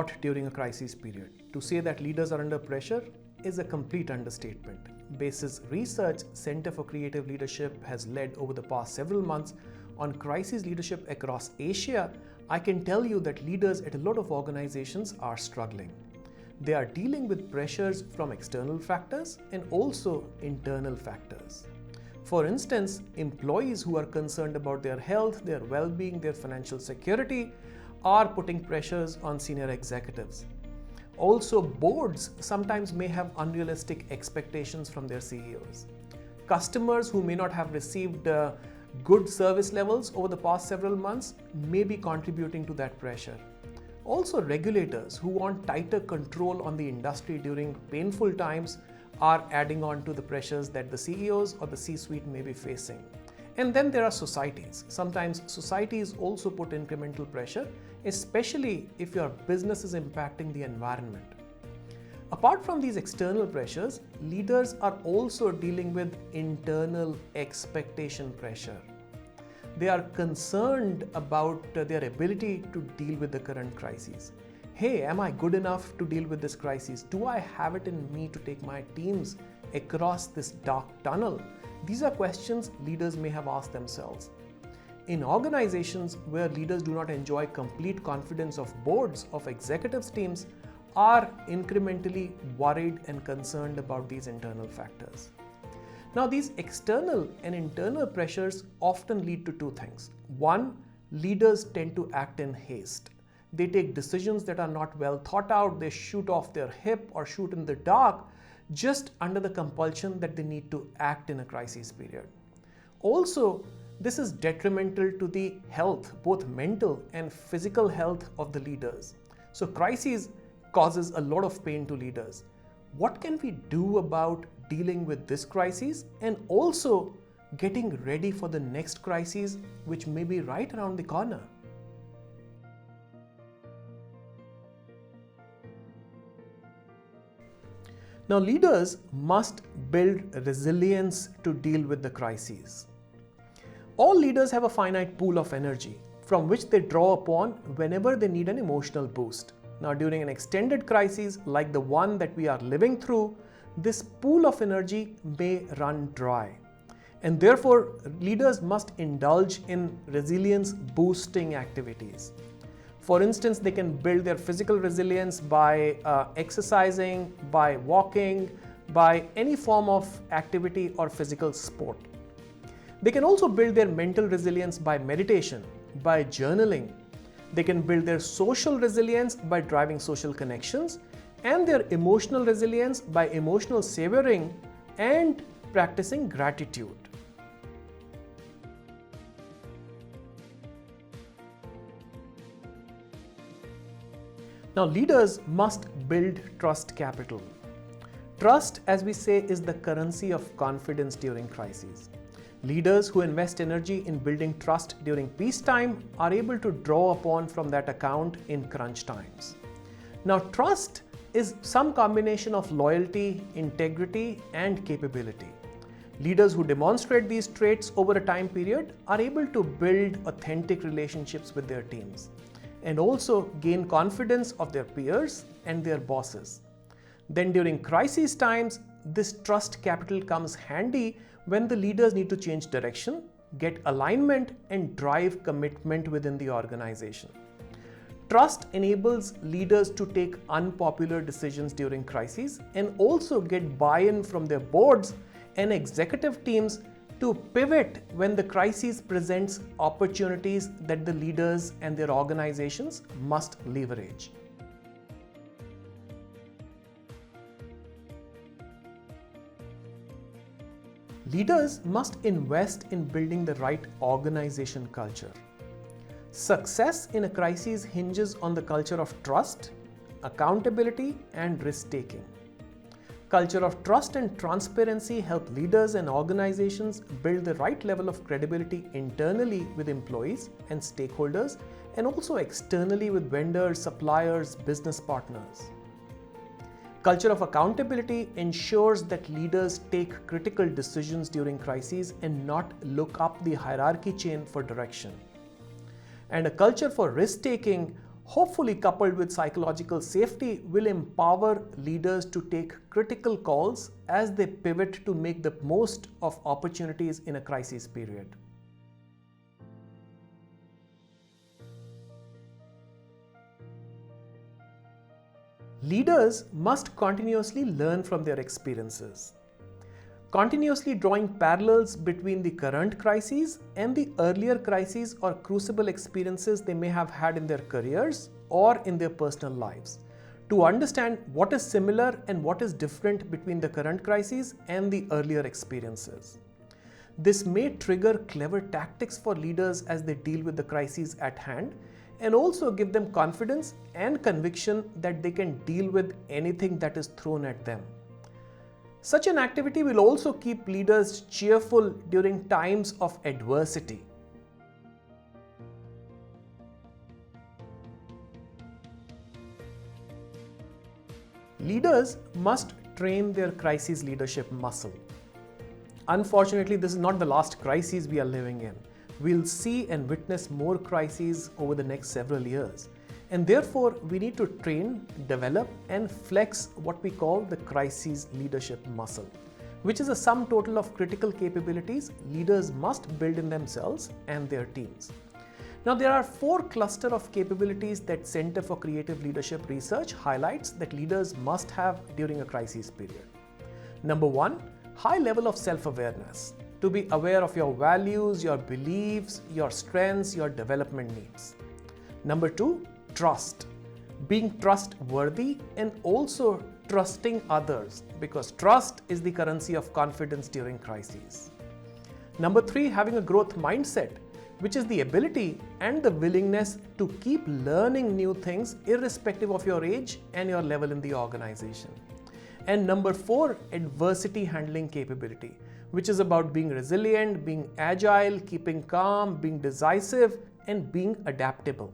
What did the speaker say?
lot during a crisis period. To say that leaders are under pressure is a complete understatement. Basis Research Center for Creative Leadership has led over the past several months on crisis leadership across Asia. I can tell you that leaders at a lot of organizations are struggling. They are dealing with pressures from external factors and also internal factors. For instance, employees who are concerned about their health, their well-being, their financial security are putting pressures on senior executives. Also, boards sometimes may have unrealistic expectations from their CEOs. Customers who may not have received good service levels over the past several months may be contributing to that pressure. Also, regulators who want tighter control on the industry during painful times are adding on to the pressures that the CEOs or the C-suite may be facing. And then there are societies. Sometimes societies also put incremental pressure, especially if your business is impacting the environment. Apart from these external pressures, leaders are also dealing with internal expectation pressure. They are concerned about their ability to deal with the current crises. Hey, am I good enough to deal with this crisis? Do I have it in me to take my teams across this dark tunnel? These are questions leaders may have asked themselves. In organizations where leaders do not enjoy complete confidence of boards, of executives teams, are incrementally worried and concerned about these internal factors. Now, these external and internal pressures often lead to two things. One, leaders tend to act in haste. They take decisions that are not well thought out. They shoot off their hip or shoot in the dark just under the compulsion that they need to act in a crisis period. Also, this is detrimental to the health, both mental and physical health of the leaders. So crisis causes a lot of pain to leaders. What can we do about dealing with this crisis and also getting ready for the next crisis, which may be right around the corner? Now, leaders must build resilience to deal with the crises. All leaders have a finite pool of energy from which they draw upon whenever they need an emotional boost. Now, during an extended crisis like the one that we are living through, this pool of energy may run dry. And therefore, leaders must indulge in resilience boosting activities. For instance, they can build their physical resilience by exercising, by walking, by any form of activity or physical sport. They can also build their mental resilience by meditation, by journaling. They can build their social resilience by driving social connections, and their emotional resilience by emotional savoring and practicing gratitude. Now, leaders must build trust capital. Trust, as we say, is the currency of confidence during crises. Leaders who invest energy in building trust during peacetime are able to draw upon from that account in crunch times. Now, trust is some combination of loyalty, integrity, and capability. Leaders who demonstrate these traits over a time period are able to build authentic relationships with their teams and also gain confidence of their peers and their bosses. Then during crisis times, this trust capital comes handy when the leaders need to change direction, get alignment, and drive commitment within the organization. Trust enables leaders to take unpopular decisions during crises and also get buy-in from their boards and executive teams to pivot when the crisis presents opportunities that the leaders and their organizations must leverage. Leaders must invest in building the right organization culture. Success in a crisis hinges on the culture of trust, accountability, and risk-taking. Culture of trust and transparency help leaders and organizations build the right level of credibility internally with employees and stakeholders, and also externally with vendors, suppliers, business partners. Culture of accountability ensures that leaders take critical decisions during crises and not look up the hierarchy chain for direction. And a culture for risk-taking hopefully coupled with psychological safety, will empower leaders to take critical calls as they pivot to make the most of opportunities in a crisis period. Leaders must continuously learn from their experiences. Continuously drawing parallels between the current crises and the earlier crises or crucible experiences they may have had in their careers or in their personal lives, to understand what is similar and what is different between the current crises and the earlier experiences. This may trigger clever tactics for leaders as they deal with the crises at hand, and also give them confidence and conviction that they can deal with anything that is thrown at them. Such an activity will also keep leaders cheerful during times of adversity. Leaders must train their crisis leadership muscle. Unfortunately, this is not the last crisis we are living in. We'll see and witness more crises over the next several years. And therefore, we need to train, develop, and flex what we call the crisis leadership muscle, which is a sum total of critical capabilities leaders must build in themselves and their teams. Now, there are 4 clusters of capabilities that Center for Creative Leadership Research highlights that leaders must have during a crisis period. Number 1, high level of self-awareness. To be aware of your values, your beliefs, your strengths, your development needs. Number 2, trust. Being trustworthy and also trusting others, because trust is the currency of confidence during crises. Number 3, having a growth mindset, which is the ability and the willingness to keep learning new things irrespective of your age and your level in the organization. And number 4, adversity handling capability, which is about being resilient, being agile, keeping calm, being decisive, and being adaptable.